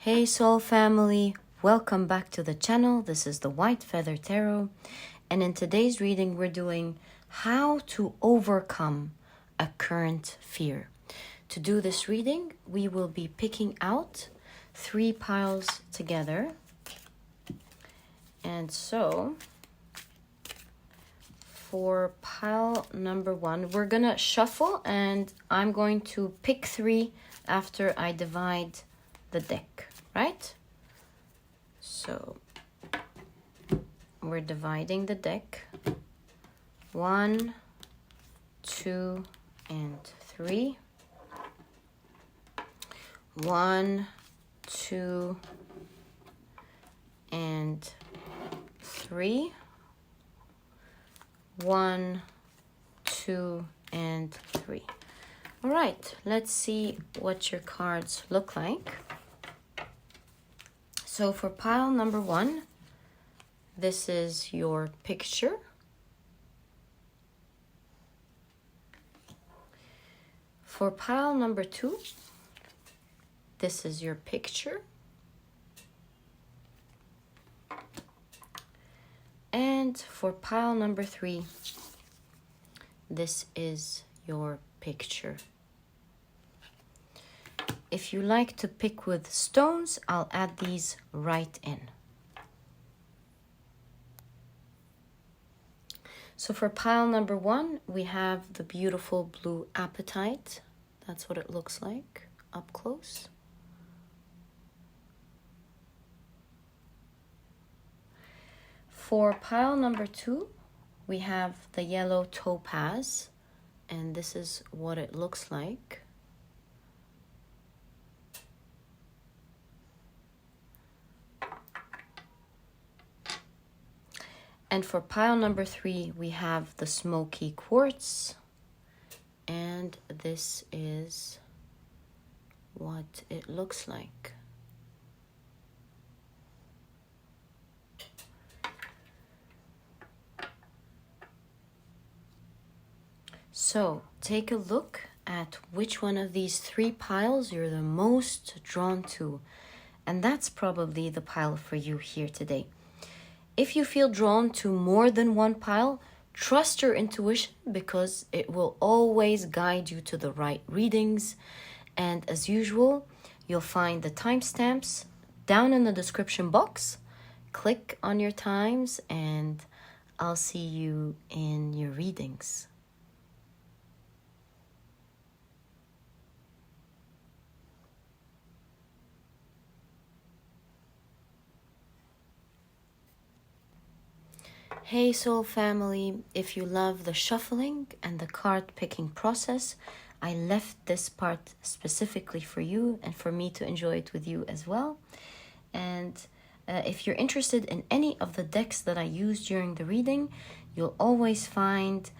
Hey Soul family, welcome back to the channel. This is the White Feather Tarot, and in today's reading we're doing how to overcome a current fear. To do this reading, we will be picking out 3 piles together. And so for pile number 1, we're gonna shuffle and I'm going to pick 3 after I divide the deck, right? So we're dividing the deck. 1, 2, and 3. 1, 2, and 3. 1, 2, and 3. All right, let's see what your cards look like. So for pile number 1, this is your picture. For pile number 2, this is your picture. And for pile number 3, this is your picture. If you like to pick with stones, I'll add these right in. So for pile number 1, we have the beautiful blue apatite. That's what it looks like up close. For pile number 2, we have the yellow topaz, and this is what it looks like. And for pile number 3, we have the Smoky quartz, and this is what it looks like. So take a look at which one of these 3 piles you're the most drawn to, and that's probably the pile for you here today. If you feel drawn to more than one pile, trust your intuition because it will always guide you to the right readings. And as usual, you'll find the timestamps down in the description box. Click on your times and I'll see you in your readings. Hey Soul family, if you love the shuffling and the card picking process, I left this part specifically for you and for me to enjoy it with you as well. And if you're interested in any of the decks that I use during the reading, you'll always find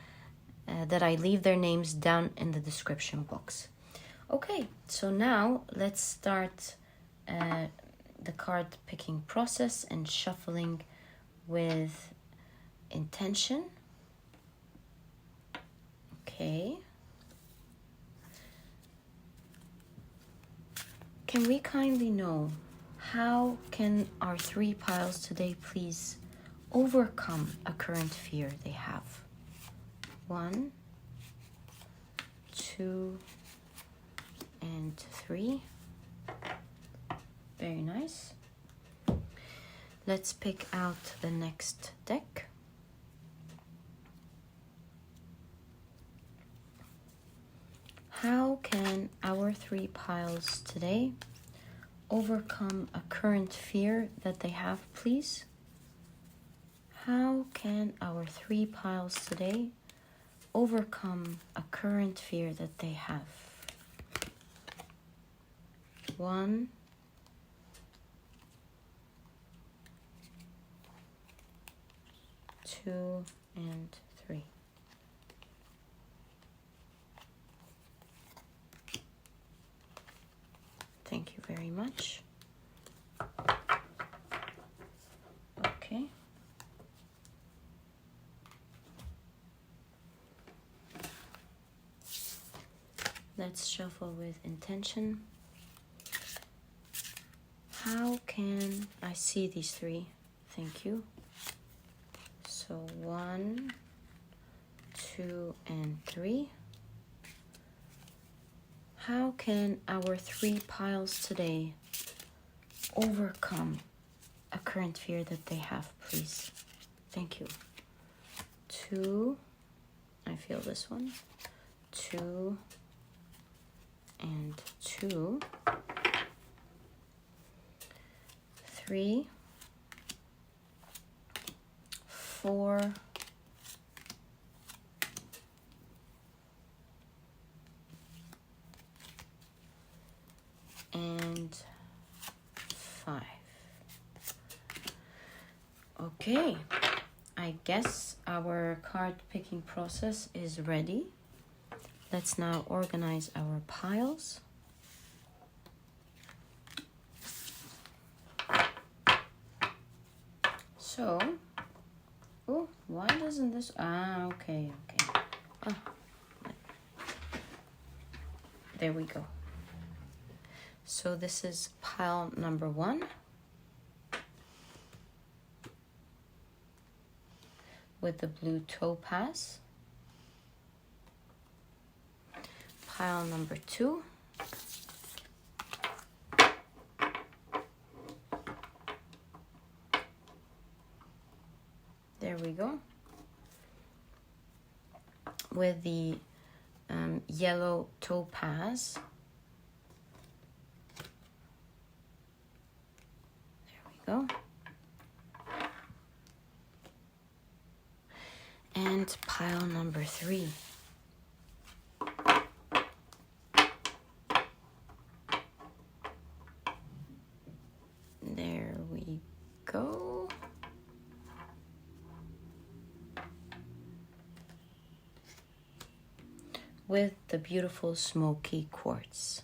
that I leave their names down in the description box. Okay, so now let's start the card picking process and shuffling with intention. Okay. Can we kindly know how can our 3 piles today please overcome a current fear they have? 1, 2, and 3. Very nice. Let's pick out the next deck. How can our 3 piles today overcome a current fear that they have, please? How can our 3 piles today overcome a current fear that they have? 1, 2, and 3. Thank you very much. Okay. Let's shuffle with intention. how can I see these three? Thank you. So 1, 2, and 3. How can our 3 piles today overcome a current fear that they have, please? Thank you. 2, I feel this one. 2 and 2. 3, 4, and 5. Okay, I guess our card picking process is ready. Let's now organize our piles. So, oh, why doesn't this, okay. Oh, there we go. So this is pile number 1. With the blue topaz. Pile number 2. There we go. With the yellow topaz. There we go. And pile number 3. There we go. With the beautiful smoky quartz.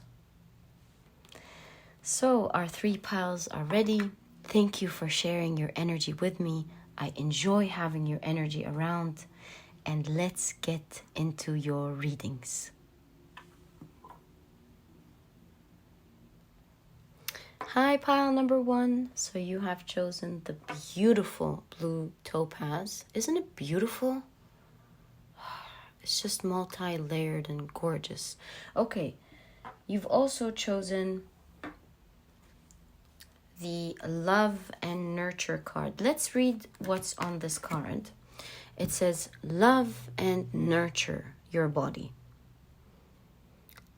So our 3 piles are ready. Thank you for sharing your energy with me. I enjoy having your energy around, and let's get into your readings. Hi, pile number 1. So you have chosen the beautiful blue topaz. Isn't it beautiful? It's just multi-layered and gorgeous. Okay, you've also chosen the love and nurture card. Let's read what's on this card. It says, love and nurture your body.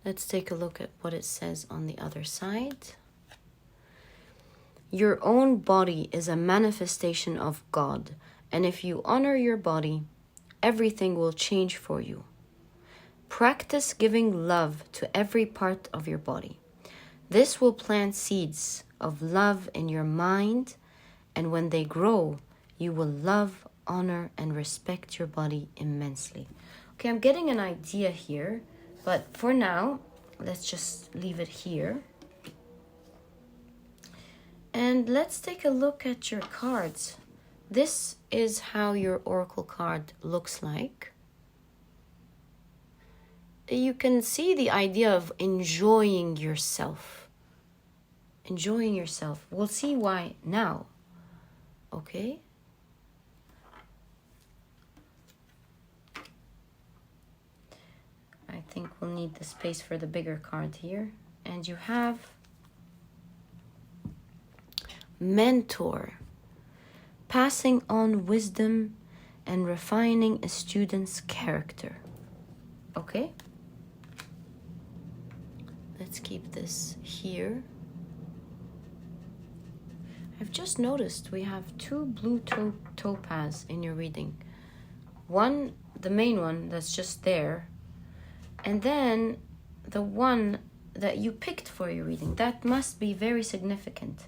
Let's take a look at what it says on the other side. Your own body is a manifestation of God, and if you honor your body, everything will change for you. Practice giving love to every part of your body. This will plant seeds of love in your mind, and when they grow, you will love, honor, and respect your body immensely. Okay, I'm getting an idea here, but for now, let's just leave it here. And let's take a look at your cards. This is how your oracle card looks like. You can see the idea of enjoying yourself. Enjoying yourself. We'll see why now. Okay? I think we'll need the space for the bigger card here. And you have mentor. Passing on wisdom and refining a student's character. Okay? Let's keep this here. I've just noticed we have 2 blue topaz in your reading. One, the main one that's just there, and then the one that you picked for your reading. That must be very significant.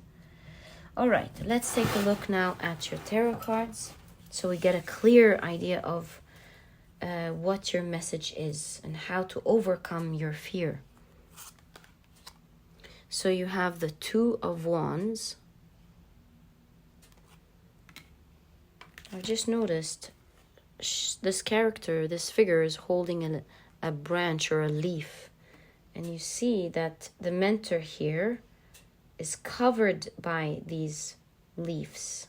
All right, let's take a look now at your tarot cards so we get a clear idea of what your message is and how to overcome your fear. So you have the 2 of Wands. I just noticed this character, this figure is holding a branch or a leaf. And you see that the mentor here is covered by these leaves.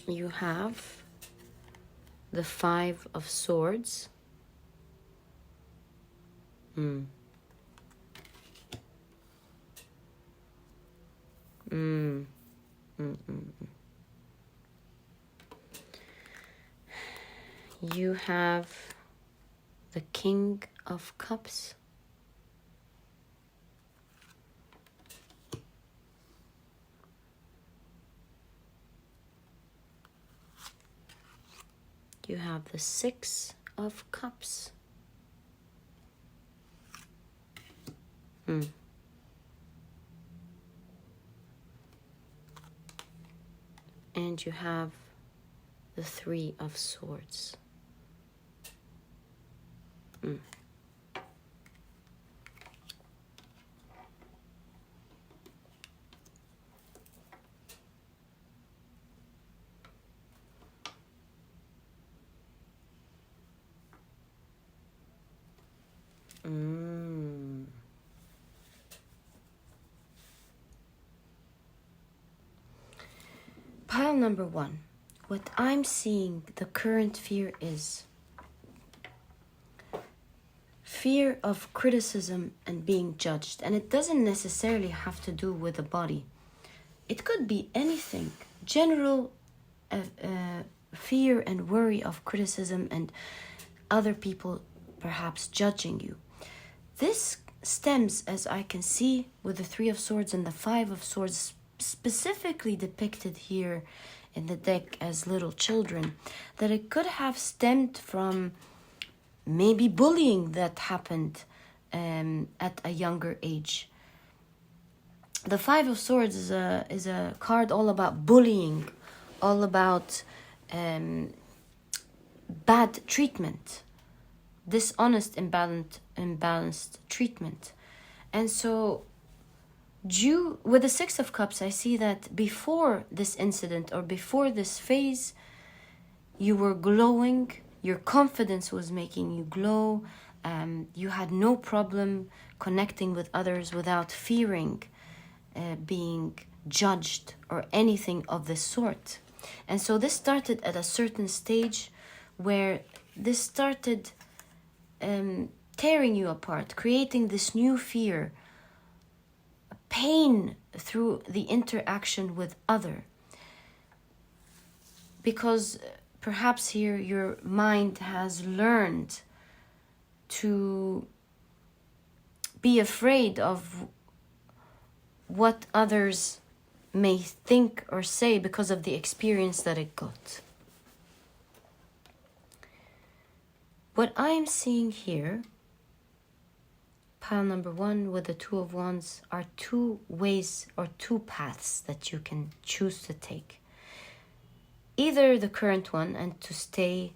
You have the Five of Swords. You have the King of Cups. You have the Six of Cups. And you have the Three of Swords. Pile number one. What I'm seeing, the current fear is fear of criticism and being judged. And it doesn't necessarily have to do with the body. It could be anything. General fear and worry of criticism and other people perhaps judging you. This stems, as I can see, with the Three of Swords and the Five of Swords, specifically depicted here in the deck as little children, that it could have stemmed from maybe bullying that happened at a younger age. The Five of Swords is a card all about bullying, all about bad treatment, dishonest, imbalanced treatment. And so with the Six of Cups, I see that before this incident or before this phase, you were glowing. Your confidence was making you glow. You had no problem connecting with others without fearing being judged or anything of this sort. And so this started at a certain stage where this started tearing you apart, creating this new fear, pain through the interaction with other. Because perhaps here your mind has learned to be afraid of what others may think or say because of the experience that it got. What I'm seeing here, pile number one with the Two of Wands, are two ways or two paths that you can choose to take. Either the current one and to stay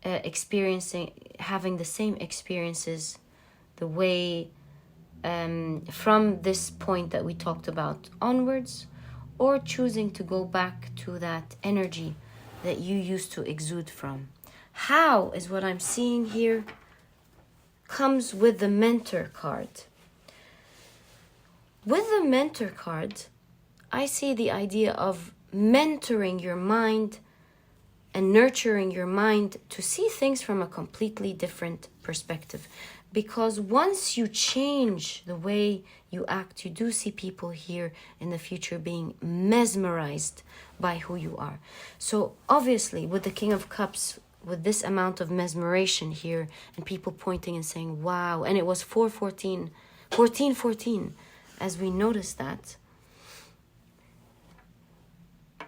having the same experiences the way from this point that we talked about onwards, or choosing to go back to that energy that you used to exude from. How is what I'm seeing here comes with the Mentor card. With the Mentor card, I see the idea of mentoring your mind and nurturing your mind to see things from a completely different perspective. Because once you change the way you act, you do see people here in the future being mesmerized by who you are. So obviously with the King of Cups, with this amount of mesmeration here and people pointing and saying, wow, and it was 4-14, 14-14, as we noticed that,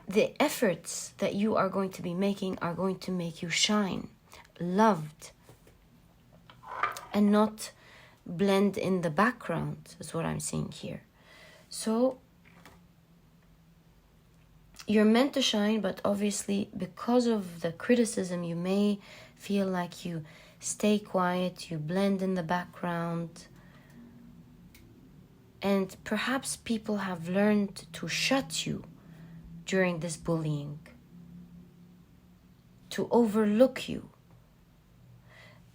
the efforts that you are going to be making are going to make you shine, loved, and not blend in the background, is what I'm seeing here. So you're meant to shine, but obviously because of the criticism, you may feel like you stay quiet, you blend in the background. And perhaps people have learned to shut you during this bullying, to overlook you.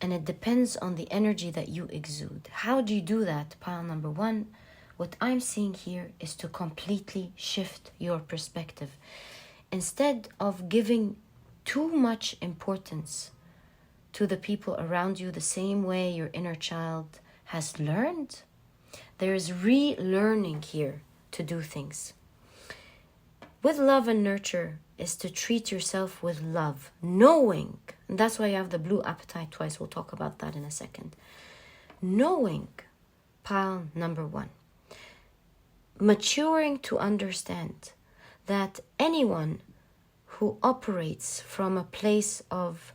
And it depends on the energy that you exude. How do you do that? Pile number 1. What I'm seeing here is to completely shift your perspective. Instead of giving too much importance to the people around you the same way your inner child has learned, there is relearning here to do things. With love and nurture is to treat yourself with love, knowing, and that's why you have the blue appetite twice. We'll talk about that in a second. Knowing, pile number 1. Maturing to understand that anyone who operates from a place of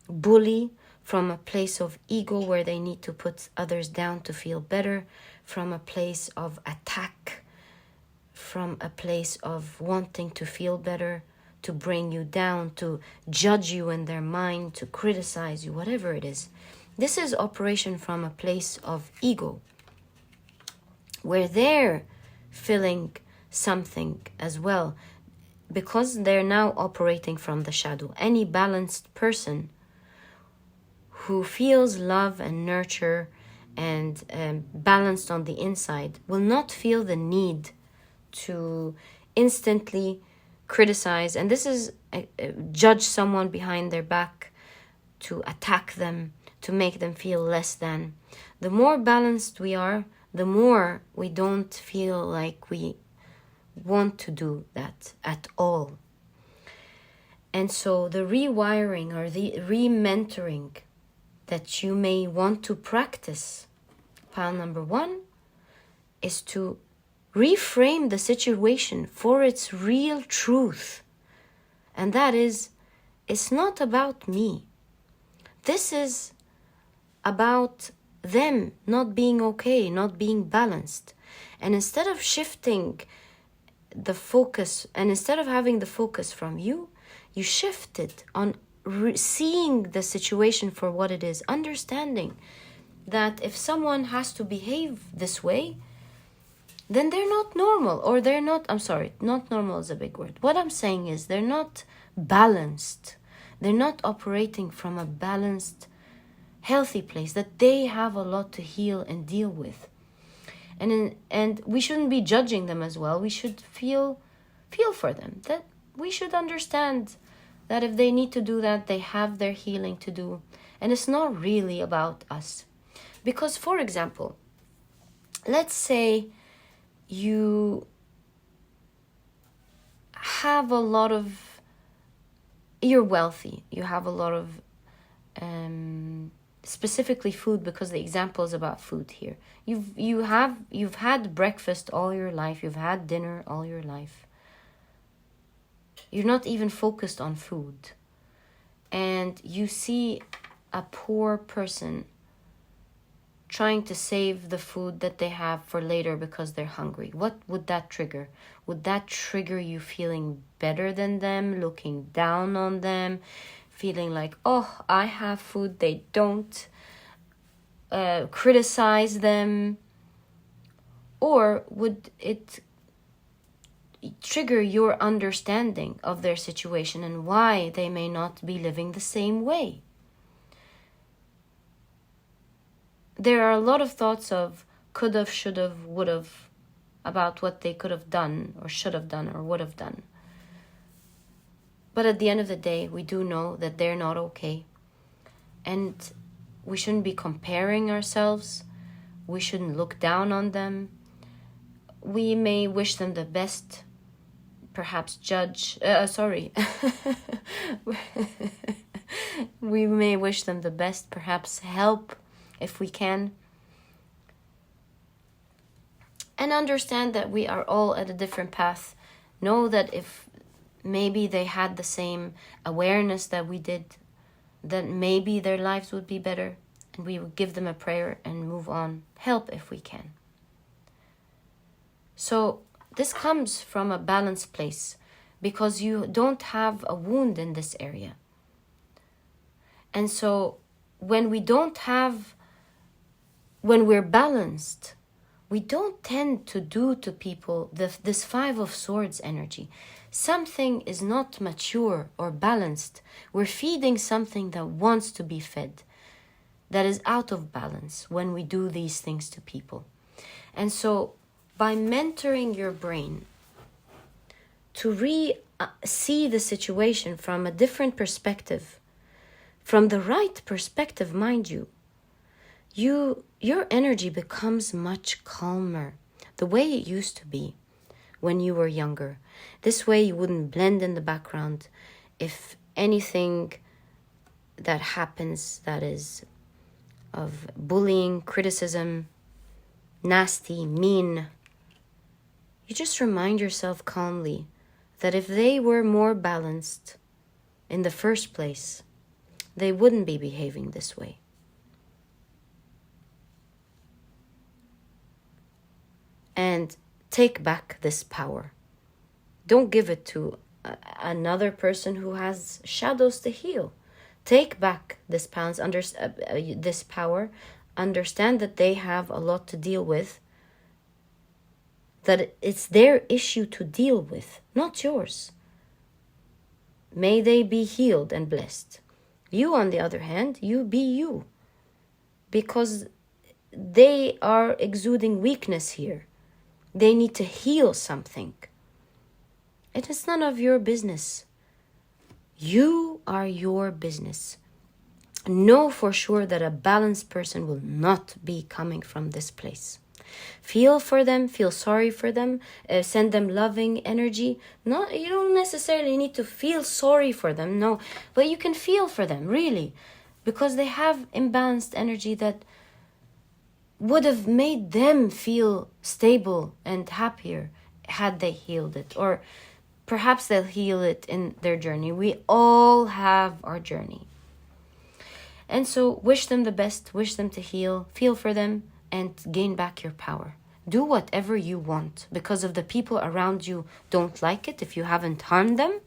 bully, from a place of ego where they need to put others down to feel better, from a place of attack, from a place of wanting to feel better, to bring you down, to judge you in their mind, to criticize you, whatever it is. This is operation from a place of ego, where they're feeling something as well, because they're now operating from the shadow. Any balanced person who feels love and nurture and balanced on the inside will not feel the need to instantly criticize, and this is judge someone behind their back, to attack them, to make them feel less than. The more balanced we are, the more we don't feel like we want to do that at all. And so the rewiring or the re-mentoring that you may want to practice, pile number 1, is to reframe the situation for its real truth. And that is, it's not about me. This is about them not being okay, not being balanced. And instead of shifting the focus, and instead of having the focus from you, you shift it on seeing the situation for what it is, understanding that if someone has to behave this way, then they're not normal, or they're not, I'm sorry, not normal is a big word. What I'm saying is they're not balanced. They're not operating from a balanced, healthy place, that they have a lot to heal and deal with. And we shouldn't be judging them as well. We should feel for them, that we should understand that if they need to do that, they have their healing to do. And it's not really about us. Because, for example, let's say you have a lot of, you're wealthy, you have a lot of specifically food, because the example is about food here. You've had breakfast all your life, you've had dinner all your life. You're not even focused on food. And you see a poor person trying to save the food that they have for later because they're hungry. What would that trigger? Would that trigger you feeling better than them, looking down on them, feeling like, oh, I have food, they don't, criticize them? Or would it trigger your understanding of their situation and why they may not be living the same way? There are a lot of thoughts of could have, should have, would have, about what they could have done or should have done or would have done. But at the end of the day, we do know that they're not okay. And we shouldn't be comparing ourselves. We shouldn't look down on them. We may wish them the best, perhaps judge, we may wish them the best, perhaps help if we can. And understand that we are all at a different path. Know that if maybe they had the same awareness that we did, then maybe their lives would be better, and we would give them a prayer and move on. Help if we can. So this comes from a balanced place, because you don't have a wound in this area. And so when we're balanced, we don't tend to do to people this 5 of Swords energy. Something is not mature or balanced. We're feeding something that wants to be fed. that is out of balance when we do these things to people. And so by mentoring your brain to see the situation from a different perspective, from the right perspective, mind you, your energy becomes much calmer, the way it used to be when you were younger. This way you wouldn't blend in the background. If anything that happens that is of bullying, criticism, nasty, mean, you just remind yourself calmly that if they were more balanced in the first place, they wouldn't be behaving this way. And take back this power. Don't give it to another person who has shadows to heal. Take back this power. Understand that they have a lot to deal with. That it's their issue to deal with, not yours. May they be healed and blessed. You, on the other hand, you be you. Because they are exuding weakness here. They need to heal something. It is none of your business. You are your business. Know for sure that a balanced person will not be coming from this place. Feel for them, feel sorry for them, send them loving energy. No, you don't necessarily need to feel sorry for them, no. But you can feel for them, really. Because they have imbalanced energy that would have made them feel stable and happier had they healed it. Or perhaps they'll heal it in their journey. We all have our journey. And so wish them the best, wish them to heal, feel for them, and gain back your power. Do whatever you want, because if the people around you don't like it, if you haven't harmed them,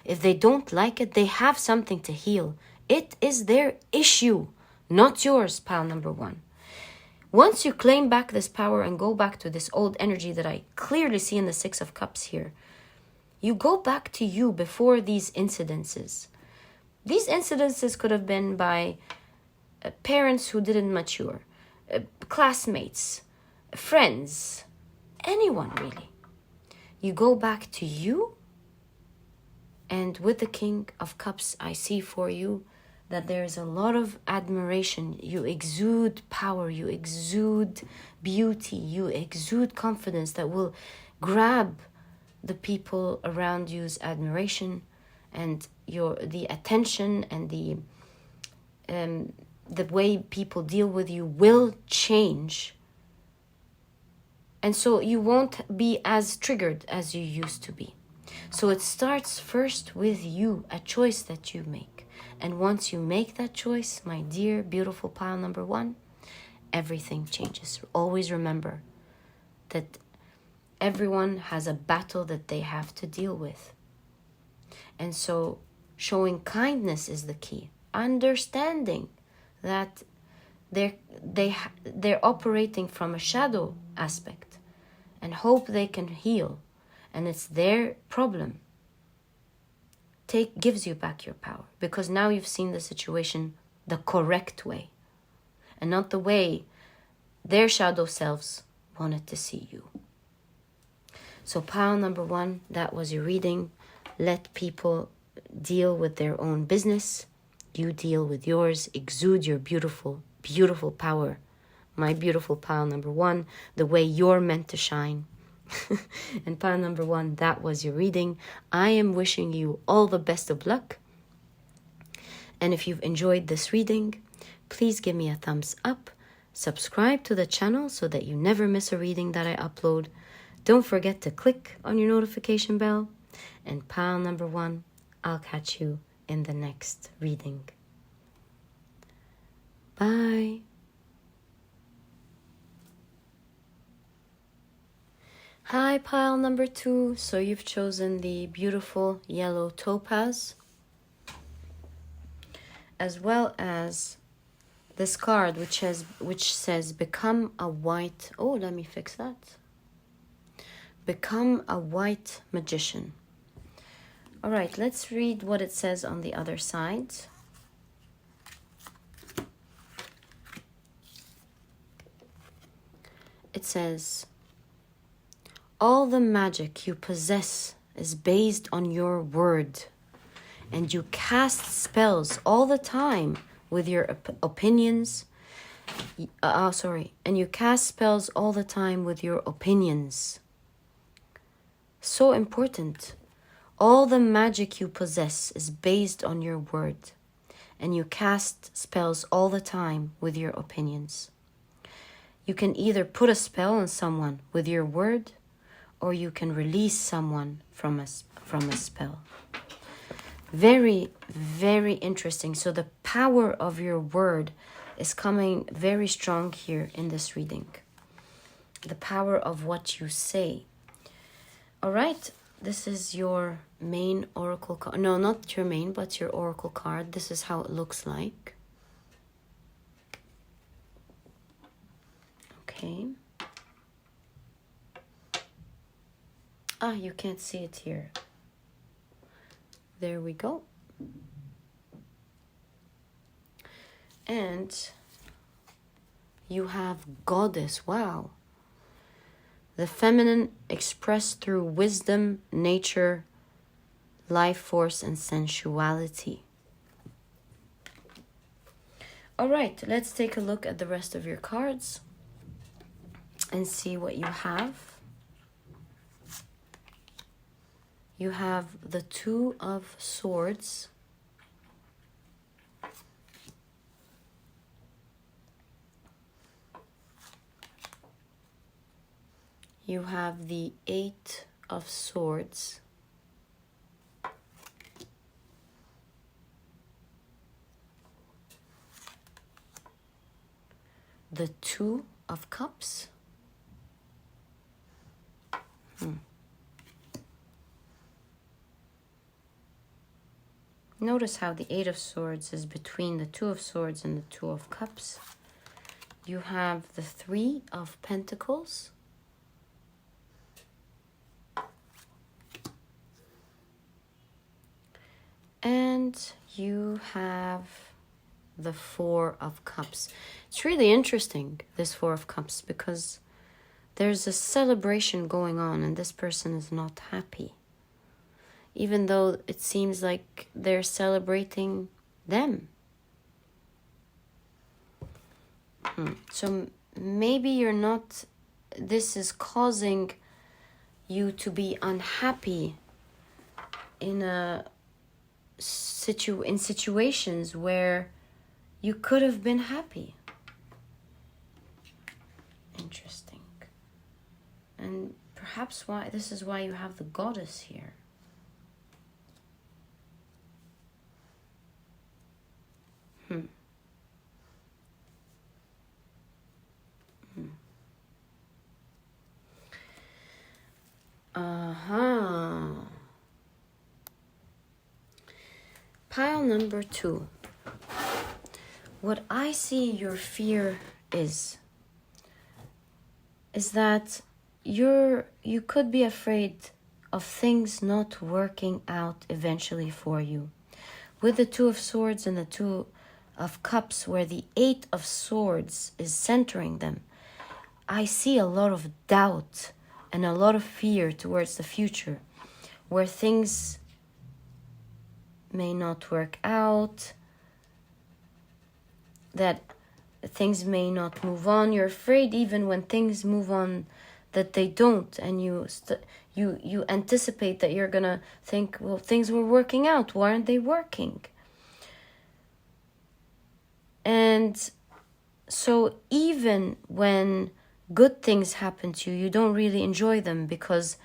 if they don't like it, they have something to heal. It is their issue, not yours, pile number one. Once you claim back this power and go back to this old energy that I clearly see in the Six of Cups here, you go back to you before these incidences. These incidences could have been by parents who didn't mature, classmates, friends, anyone really. You go back to you, and with the King of Cups, I see for you that there is a lot of admiration. You exude power, you exude beauty, you exude confidence that will grab the people around you's admiration and the attention, and the way people deal with you will change. And so you won't be as triggered as you used to be. So it starts first with you, a choice that you make. And once you make that choice, my dear, beautiful pile number one, everything changes. Always remember that everyone has a battle that they have to deal with. And so showing kindness is the key. Understanding that they're operating from a shadow aspect, and hope they can heal, and it's their problem. Gives you back your power, because now you've seen the situation the correct way, and not the way their shadow selves wanted to see you. So pile number one, that was your reading. Let people deal with their own business. You deal with yours. Exude your beautiful, beautiful power. My beautiful pile number one, the way you're meant to shine. And pile number one, that was your reading. I am wishing you all the best of luck. And if you've enjoyed this reading, please give me a thumbs up. Subscribe to the channel so that you never miss a reading that I upload. Don't forget to click on your notification bell. And pile number one, I'll catch you in the next reading. Bye. Hi, pile number two. So you've chosen the beautiful yellow topaz, as well as this card which says become a white. Oh, let me fix that. Become a white magician. All right, let's read what it says on the other side. it says, all the magic you possess is based on your word, and you cast spells all the time with your opinions. And you cast spells all the time with your opinions. So important. All the magic you possess is based on your word, and you cast spells all the time with your opinions. You can either put a spell on someone with your word, or you can release someone from a spell. Very, very interesting. So the power of your word is coming very strong here in this reading. The power of what you say. All right, this is your main oracle card. No, not your main, but your oracle card. This is how it looks like. Okay. You can't see it here. There we go. And you have goddess. Wow. The feminine expressed through wisdom, nature, life force, and sensuality. All right, let's take a look at the rest of your cards and see what you have. You have the Two of Swords. You have the Eight of Swords. The Two of Cups. Notice how the Eight of Swords is between the Two of Swords and the Two of Cups. You have the Three of Pentacles. And you have the Four of Cups. It's really interesting, this Four of Cups, because there's a celebration going on and this person is not happy. Even though it seems like they're celebrating them. So maybe you're not, this is causing you to be unhappy in situations where you could have been happy. Interesting. And perhaps this is why you have the goddess here. Pile number 2. What I see your fear is that you could be afraid of things not working out eventually for you. With the Two of Swords and the Two of Cups, where the Eight of Swords is centering them, I see a lot of doubt and a lot of fear towards the future, where things may not work out, that things may not move on. You're afraid even when things move on that they don't, and you anticipate that you're gonna think, well, things were working out, why aren't they working? And so even when good things happen to you, you don't really enjoy them because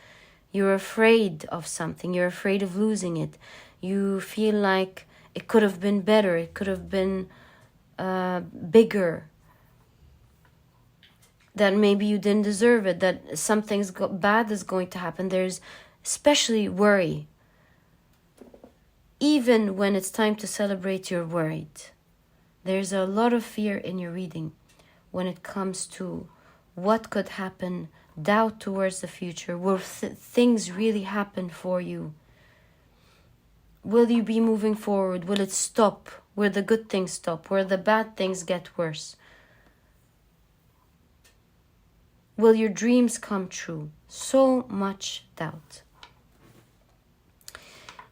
you're afraid of something. You're afraid of losing it. You feel like it could have been better. It could have been bigger. That maybe you didn't deserve it. That something bad is going to happen. There's especially worry. Even when it's time to celebrate, you're worried. There's a lot of fear in your reading when it comes to what could happen, doubt towards the future. Will things really happen for you? Will you be moving forward? Will it stop? Will the good things stop? Will the bad things get worse? will your dreams come true? So much doubt.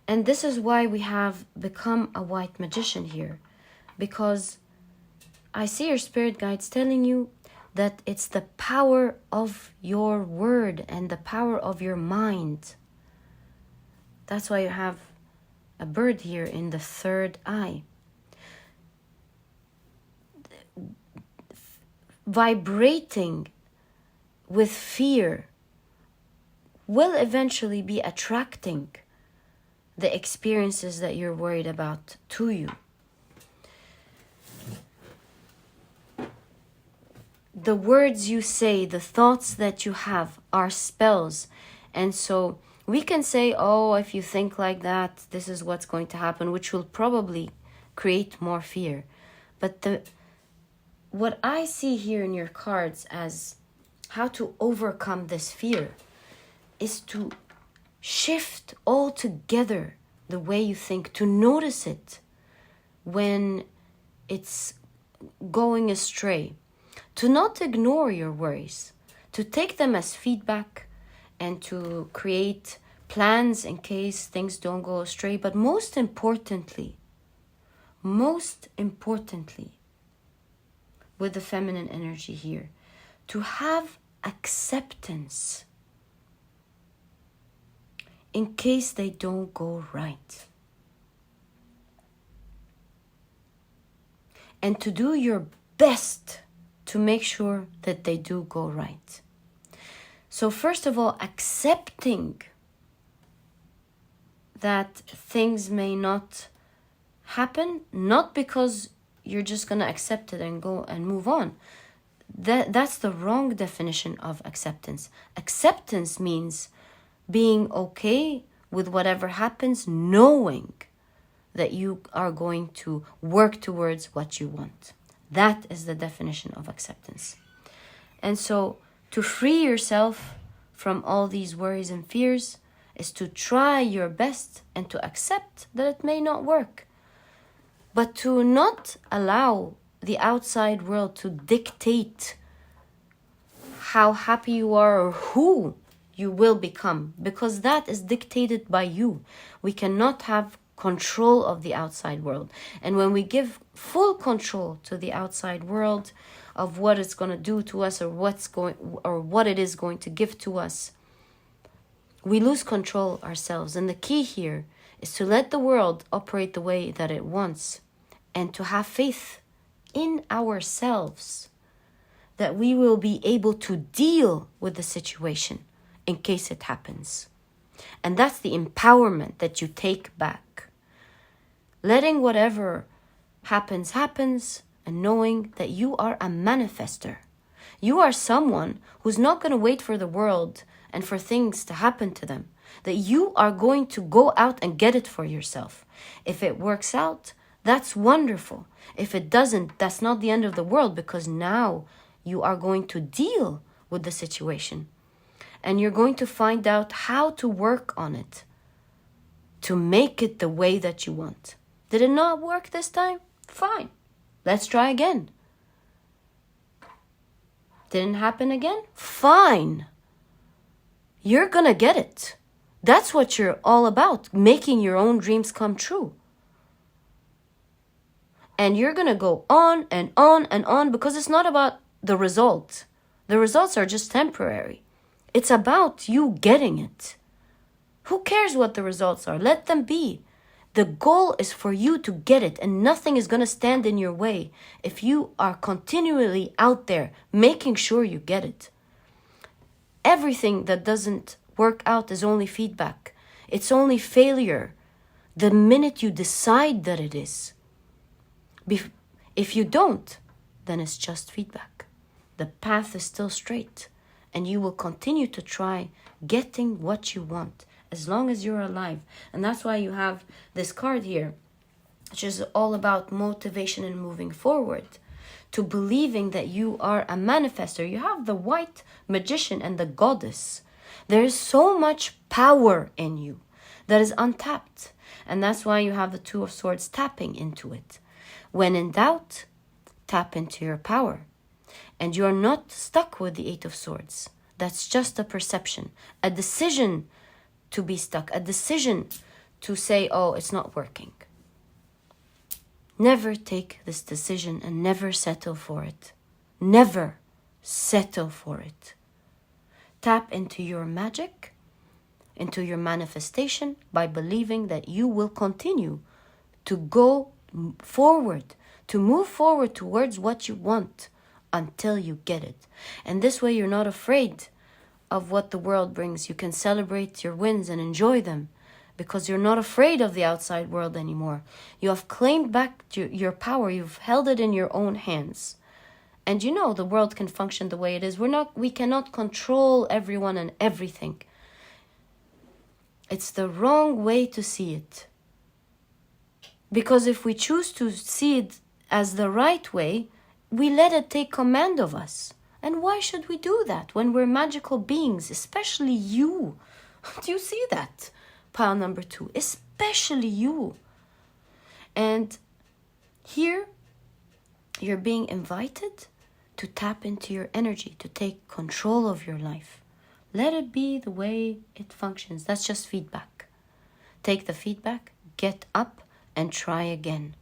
And this is why we have become a white magician here. Because I see your spirit guides telling you that it's the power of your word and the power of your mind. That's why you have a bird here in the third eye. Vibrating with fear will eventually be attracting the experiences that you're worried about to you. The words you say, the thoughts that you have are spells. And so we can say, oh, if you think like that, this is what's going to happen, which will probably create more fear. But what I see here in your cards as how to overcome this fear is to shift altogether the way you think, to notice it when it's going astray, to not ignore your worries, to take them as feedback and to create plans in case things don't go astray. But most importantly, with the feminine energy here, to have acceptance in case they don't go right. And to do your best to make sure that they do go right. So first of all, accepting that things may not happen, not because you're just going to accept it and go and move on. That's the wrong definition of acceptance. Acceptance means being okay with whatever happens, knowing that you are going to work towards what you want. That is the definition of acceptance. And so to free yourself from all these worries and fears is to try your best and to accept that it may not work. But to not allow the outside world to dictate how happy you are or who you will become, because that is dictated by you. We cannot have control of the outside world. And when we give full control to the outside world of what it's going to do to us or what it is going to give to us, we lose control ourselves. And the key here is to let the world operate the way that it wants and to have faith in ourselves that we will be able to deal with the situation in case it happens. And that's the empowerment that you take back. Letting whatever happens, and knowing that you are a manifester. You are someone who's not going to wait for the world and for things to happen to them. That you are going to go out and get it for yourself. If it works out, that's wonderful. If it doesn't, that's not the end of the world, because now you are going to deal with the situation. And you're going to find out how to work on it to make it the way that you want. Did it not work this time? Fine. Let's try again. Didn't happen again? Fine. You're gonna get it. That's what you're all about, making your own dreams come true. And you're gonna go on and on and on, because it's not about the result. The results are just temporary. It's about you getting it. Who cares what the results are? Let them be. The goal is for you to get it, and nothing is going to stand in your way if you are continually out there making sure you get it. Everything that doesn't work out is only feedback. It's only failure the minute you decide that it is. If you don't, then it's just feedback. The path is still straight, and you will continue to try getting what you want as long as you're alive. And that's why you have this card here, which is all about motivation and moving forward, to believing that you are a manifester. You have the white magician and the goddess. There is so much power in you that is untapped. And that's why you have the Two of Swords tapping into it. When in doubt, tap into your power. And you're not stuck with the Eight of Swords. That's just a perception, a decision to be stuck, a decision to say, oh, it's not working. Never take this decision and never settle for it. Never settle for it. Tap into your magic, into your manifestation by believing that you will continue to go forward, to move forward towards what you want until you get it. And this way you're not afraid of what the world brings. You can celebrate your wins and enjoy them because you're not afraid of the outside world anymore. You have claimed back your power. You've held it in your own hands. And you know the world can function the way it is. We cannot control everyone and everything. It's the wrong way to see it. Because if we choose to see it as the right way, we let it take command of us. And why should we do that when we're magical beings, especially you? Do you see that? Pile number 2, especially you. And here, you're being invited to tap into your energy, to take control of your life. Let it be the way it functions. That's just feedback. Take the feedback, get up, and try again.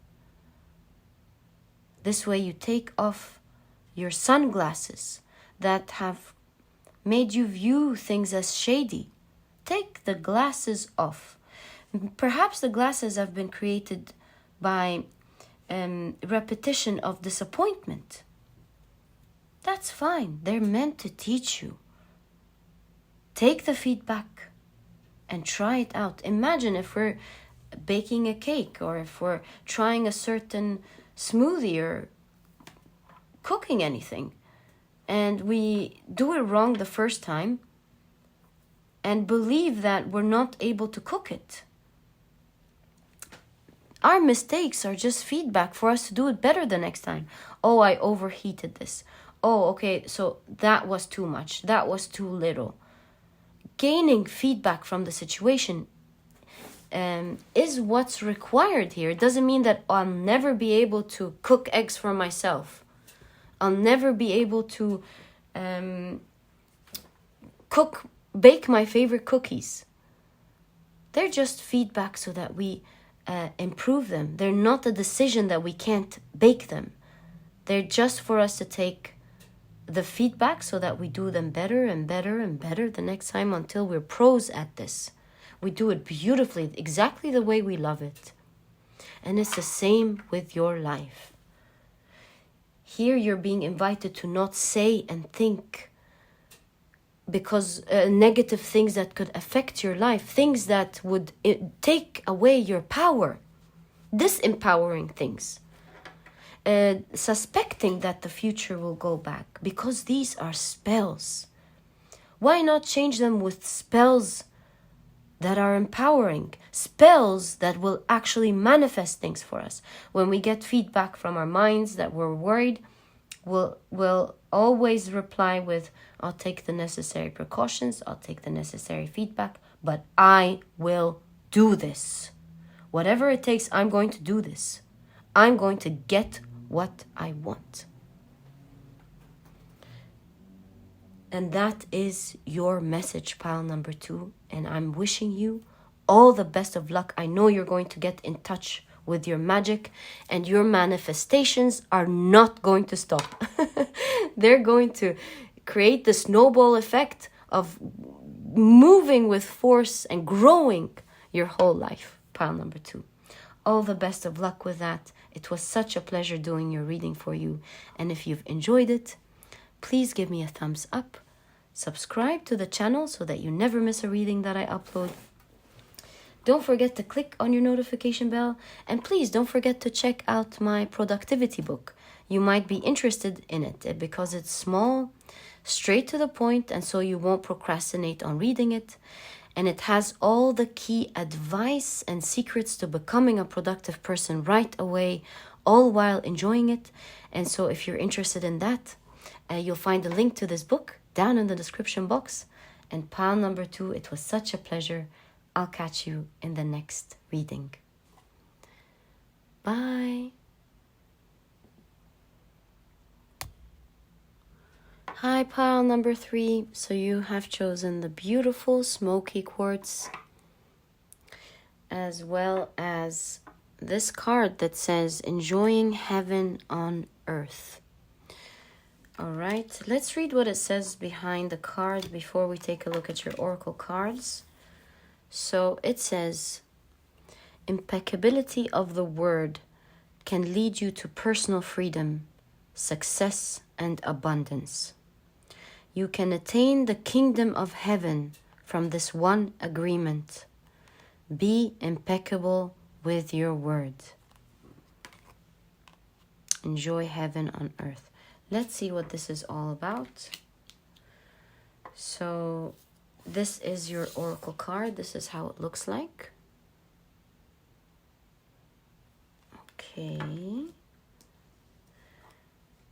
This way you take off your sunglasses that have made you view things as shady. Take the glasses off. Perhaps the glasses have been created by repetition of disappointment. That's fine. They're meant to teach you. Take the feedback and try it out. Imagine if we're baking a cake or if we're trying a certain smoothie or cooking anything and we do it wrong the first time and believe that we're not able to cook it. Our mistakes are just feedback for us to do it better the next time. Oh, I overheated this. Oh, okay, so that was too much. That was too little. Gaining feedback from the situation is what's required here. It doesn't mean that I'll never be able to cook eggs for myself. I'll never be able to bake my favorite cookies. They're just feedback so that we improve them. They're not a decision that we can't bake them. They're just for us to take the feedback so that we do them better and better and better the next time until we're pros at this. We do it beautifully, exactly the way we love it. And it's the same with your life. Here you're being invited to not say and think because negative things that could affect your life, things that would take away your power, disempowering things. Suspecting that the future will go back because these are spells. Why not change them with spells that are empowering, spells that will actually manifest things for us? When we get feedback from our minds that we're worried, we'll always reply with, I'll take the necessary precautions, I'll take the necessary feedback, but I will do this. Whatever it takes, I'm going to do this. I'm going to get what I want. And that is your message, pile number 2. And I'm wishing you all the best of luck. I know you're going to get in touch with your magic and your manifestations are not going to stop. They're going to create the snowball effect of moving with force and growing your whole life, pile number 2. All the best of luck with that. It was such a pleasure doing your reading for you. And if you've enjoyed it, please give me a thumbs up. Subscribe to the channel so that you never miss a reading that I upload. Don't forget to click on your notification bell. And please don't forget to check out my productivity book. You might be interested in it because it's small, straight to the point, and so you won't procrastinate on reading it. And it has all the key advice and secrets to becoming a productive person right away, all while enjoying it. And so if you're interested in that, you'll find a link to this book down in the description box. And pile number 2, it was such a pleasure. I'll catch you in the next reading. Bye. Hi, pile number 3. So you have chosen the beautiful Smoky Quartz, as well as this card that says enjoying heaven on earth. All right, let's read what it says behind the card before we take a look at your oracle cards. So it says, impeccability of the word can lead you to personal freedom, success, and abundance. You can attain the kingdom of heaven from this one agreement. Be impeccable with your word. Enjoy heaven on earth. Let's see what this is all about. So this is your oracle card. This is how it looks like. Okay.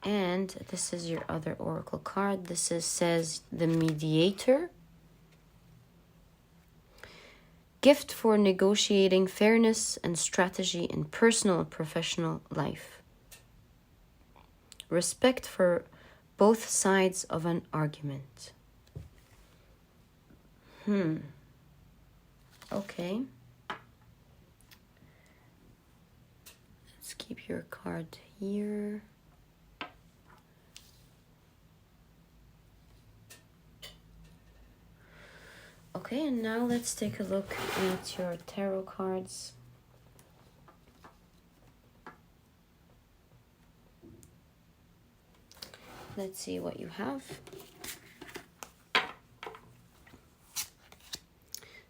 And this is your other oracle card. This says the mediator. Gift for negotiating fairness and strategy in personal and professional life. Respect for both sides of an argument. Okay. Let's keep your card here. Okay, and now let's take a look at your tarot cards. Let's see what you have.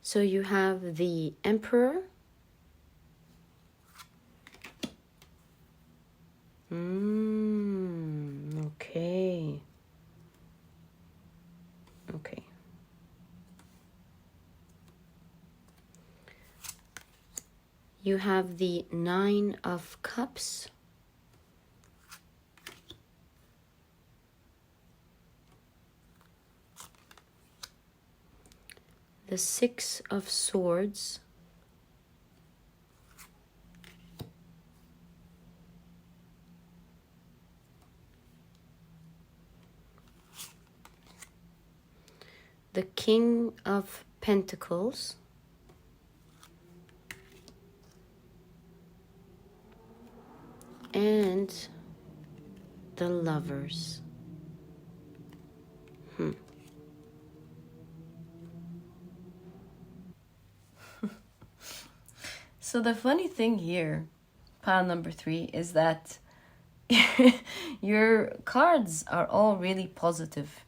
So you have the Emperor. Okay. Okay. You have the Nine of Cups. The Six of Swords. The King of Pentacles. And the Lovers. So the funny thing here, pile number 3, is that your cards are all really positive.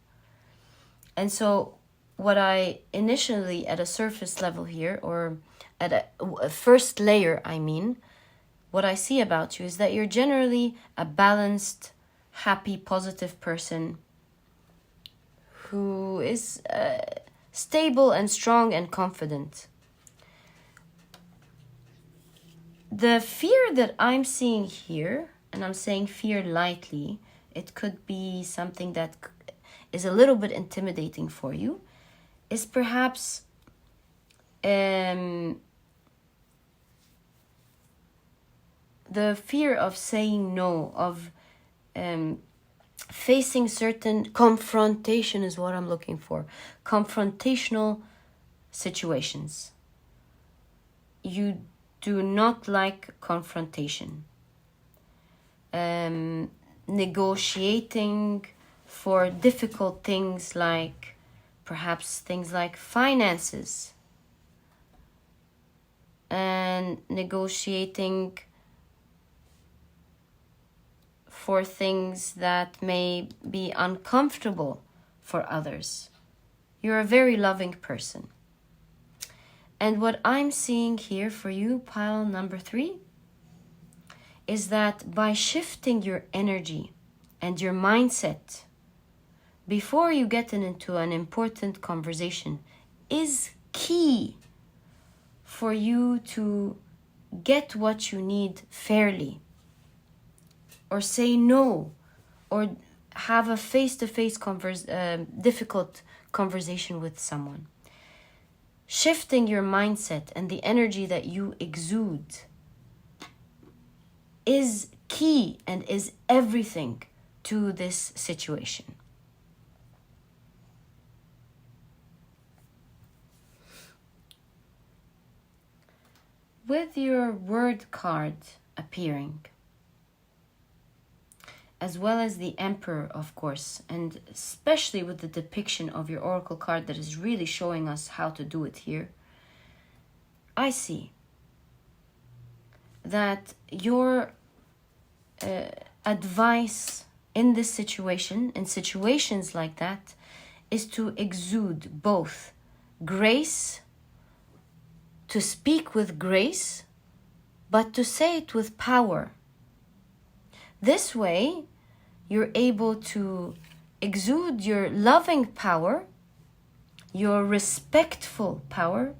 And so what I initially, at a surface level here, or at a first layer, I mean, what I see about you is that you're generally a balanced, happy, positive person who is stable and strong and confident. The fear that I'm seeing here, and I'm saying fear lightly, it could be something that is a little bit intimidating for you, is perhaps the fear of saying no, of facing certain confrontation is what I'm looking for. Confrontational situations. You do not like confrontation. Negotiating for difficult things, like perhaps things like finances, and negotiating for things that may be uncomfortable for others. You're a very loving person. And what I'm seeing here for you, pile number 3, is that by shifting your energy and your mindset before you get into an important conversation is key for you to get what you need fairly, or say no, or have a face-to-face difficult conversation with someone. Shifting your mindset and the energy that you exude is key and is everything to this situation. with your word card appearing, as well as the Emperor, of course, and especially with the depiction of your Oracle card that is really showing us how to do it here, I see that your advice in this situation, in situations like that, is to exude both grace, to speak with grace, but to say it with power. This way, you're able to exude your loving power, your respectful power,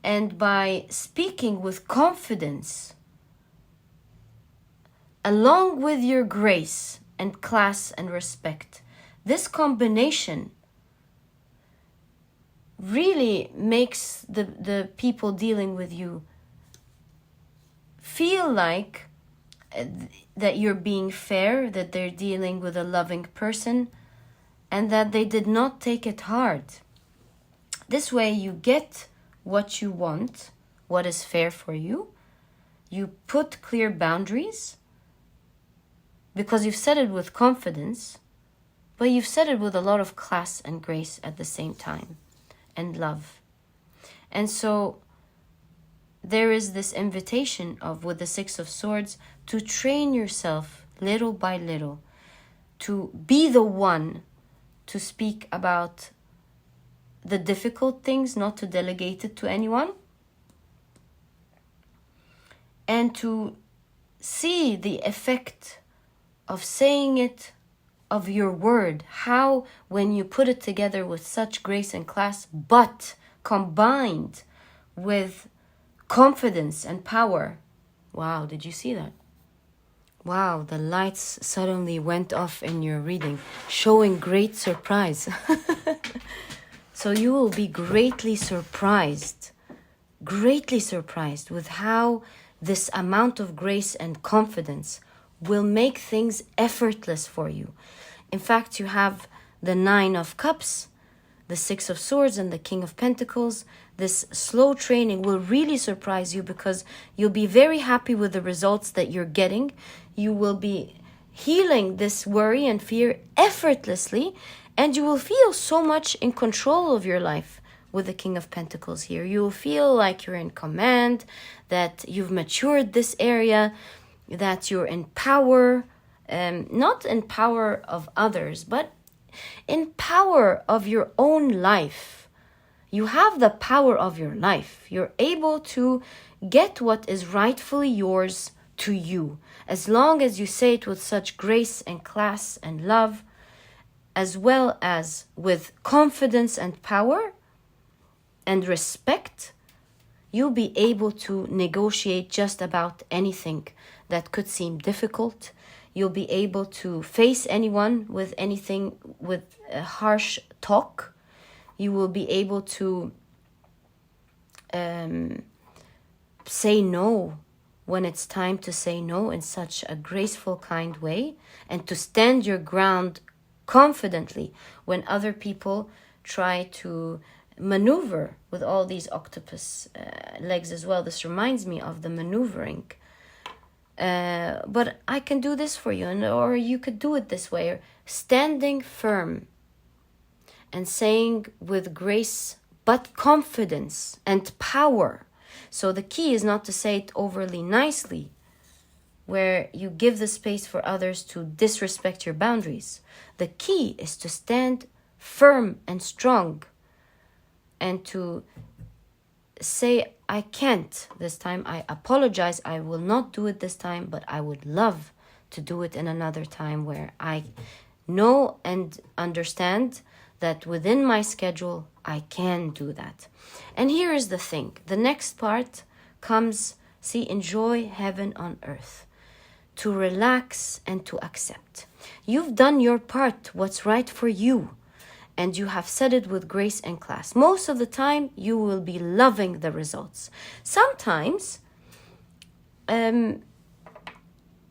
and by speaking with confidence, along with your grace and class and respect, this combination really makes the people dealing with you feel like that you're being fair, that they're dealing with a loving person, and that they did not take it hard. This way you get what you want, what is fair for you. You put clear boundaries because you've said it with confidence, but you've said it with a lot of class and grace at the same time, and love. And so there is this invitation of, with the Six of Swords, to train yourself little by little, to be the one to speak about the difficult things, not to delegate it to anyone, and to see the effect of saying it, of your word, how when you put it together with such grace and class, but combined with confidence and power. Wow, did you see that? Wow, the lights suddenly went off in your reading, showing great surprise. So you will be greatly surprised with how this amount of grace and confidence will make things effortless for you. In fact, you have the Nine of Cups, the Six of Swords, and the King of Pentacles. This slow training will really surprise you because you'll be very happy with the results that you're getting. You will be healing this worry and fear effortlessly, and you will feel so much in control of your life with the King of Pentacles here. You will feel like you're in command, that you've matured this area, that you're in power, not in power of others, but in power of your own life. You have the power of your life. You're able to get what is rightfully yours to you, as long as you say it with such grace and class and love, as well as with confidence and power and respect. You'll be able to negotiate just about anything that could seem difficult. You'll be able to face anyone with anything, with a harsh talk. You will be able to say no when it's time to say no in such a graceful, kind way, and to stand your ground confidently when other people try to maneuver with all these octopus legs as well. This reminds me of the maneuvering. But I can do this for you, or you could do it this way, or standing firm and saying with grace but confidence and power. So the key is not to say it overly nicely, where you give the space for others to disrespect your boundaries. The key is to stand firm and strong and to say, I can't this time, I apologize, I will not do it this time, but I would love to do it in another time where I know and understand that within my schedule I can do that. And here is the thing. The next part comes, see, enjoy heaven on earth. To relax and to accept. You've done your part, what's right for you, and you have said it with grace and class. Most of the time, you will be loving the results. Sometimes,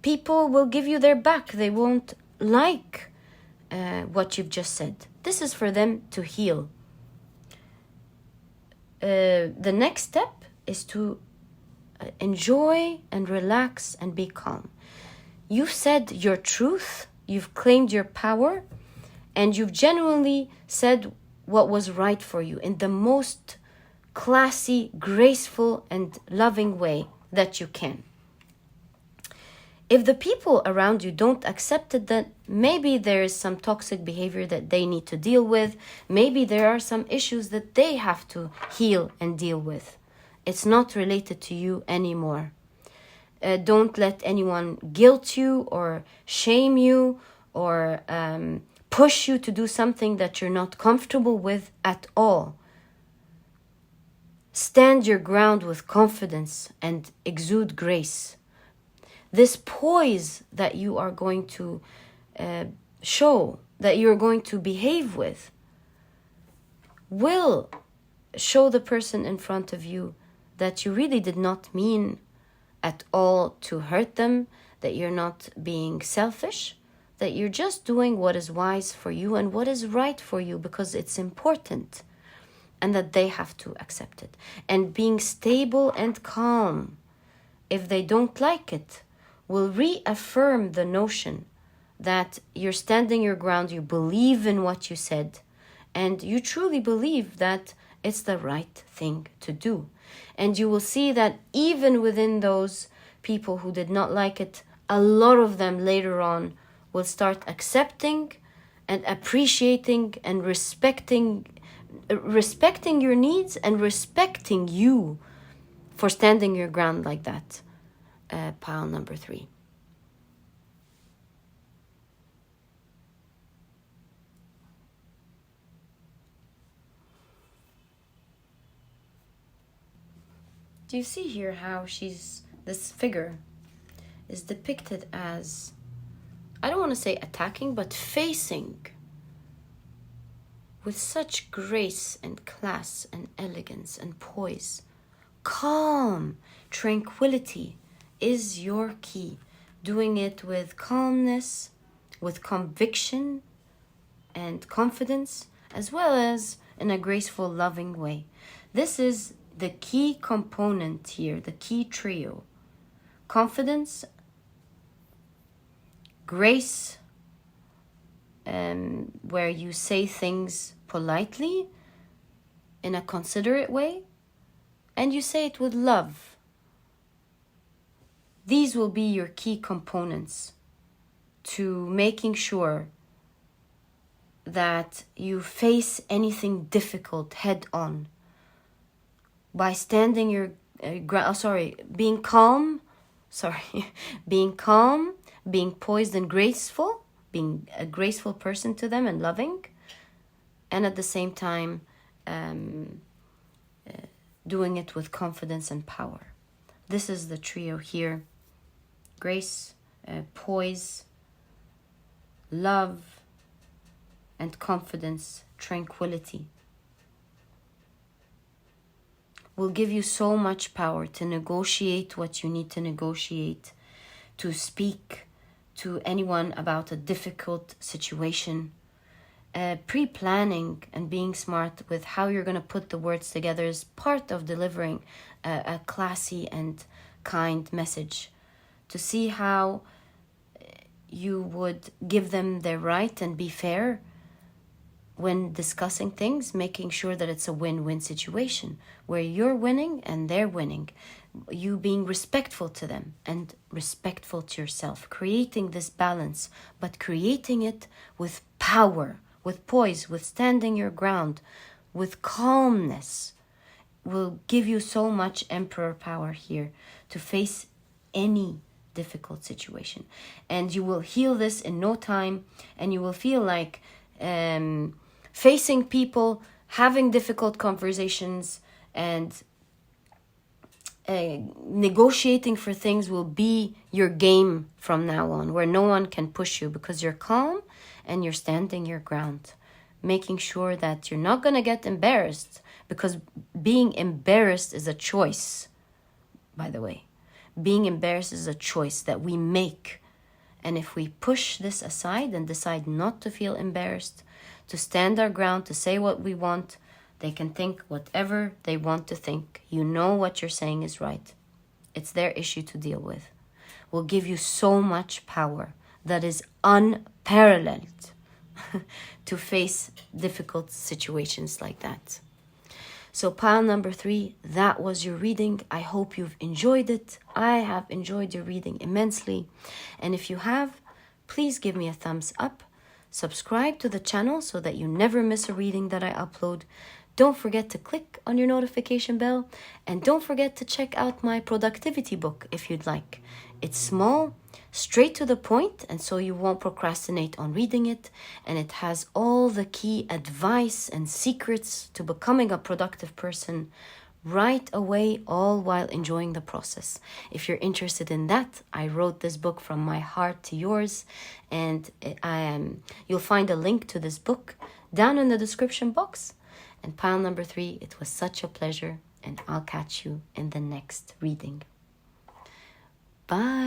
people will give you their back. They won't like what you've just said. This is for them to heal. the next step is to enjoy and relax and be calm. You've said your truth, you've claimed your power, and you've genuinely said what was right for you in the most classy, graceful, and loving way that you can. If the people around you don't accept it, then maybe there is some toxic behavior that they need to deal with. Maybe there are some issues that they have to heal and deal with. It's not related to you anymore. Don't let anyone guilt you or shame you or push you to do something that you're not comfortable with at all. Stand your ground with confidence and exude grace. This poise that you are going to show, that you're going to behave with, will show the person in front of you that you really did not mean at all to hurt them, that you're not being selfish, that you're just doing what is wise for you and what is right for you because it's important, and that they have to accept it. And being stable and calm, if they don't like it, will reaffirm the notion that you're standing your ground, you believe in what you said, and you truly believe that it's the right thing to do. And you will see that even within those people who did not like it, a lot of them later on will start accepting and appreciating and respecting your needs and respecting you for standing your ground like that. Pile number 3. Do you see here how this figure is depicted as, I don't want to say attacking, but facing with such grace and class and elegance and poise. Calm, tranquility is your key. Doing it with calmness, with conviction and confidence, as well as in a graceful, loving way. This is the key component here, the key trio. Confidence, grace, where you say things politely, in a considerate way, and you say it with love. These will be your key components to making sure that you face anything difficult head on. By standing your being calm, being poised and graceful, being a graceful person to them and loving, and at the same time doing it with confidence and power. This is the trio here. Grace, poise, love, and confidence, tranquility. Will give you so much power to negotiate what you need to negotiate, to speak to anyone about a difficult situation. Pre-planning and being smart with how you're going to put the words together is part of delivering a classy and kind message. To see how you would give them their right and be fair when discussing things, making sure that it's a win-win situation where you're winning and they're winning. You being respectful to them and respectful to yourself, creating this balance, but creating it with power, with poise, with standing your ground, with calmness, will give you so much emperor power here to face any difficult situation. And you will heal this in no time, and you will feel like facing people, having difficult conversations, and negotiating for things will be your game from now on, where no one can push you because you're calm and you're standing your ground, making sure that you're not going to get embarrassed, because being embarrassed is a choice, by the way. Being embarrassed is a choice that we make. And if we push this aside and decide not to feel embarrassed, to stand our ground, to say what we want, They can think whatever they want to think. You know what you're saying is right. It's their issue to deal with. Will give you so much power that is unparalleled to face difficult situations like that. So pile number 3, that was your reading. I hope you've enjoyed it. I have enjoyed your reading immensely. And if you have, please give me a thumbs up. Subscribe to the channel so that you never miss a reading that I upload. Don't forget to click on your notification bell. And don't forget to check out my productivity book if you'd like. It's small, straight to the point, and so you won't procrastinate on reading it. And it has all the key advice and secrets to becoming a productive person right away, all while enjoying the process. If you're interested in that, I wrote this book from my heart to yours, and you'll find a link to this book down in the description box. And pile number 3, it was such a pleasure, and I'll catch you in the next reading. Bye.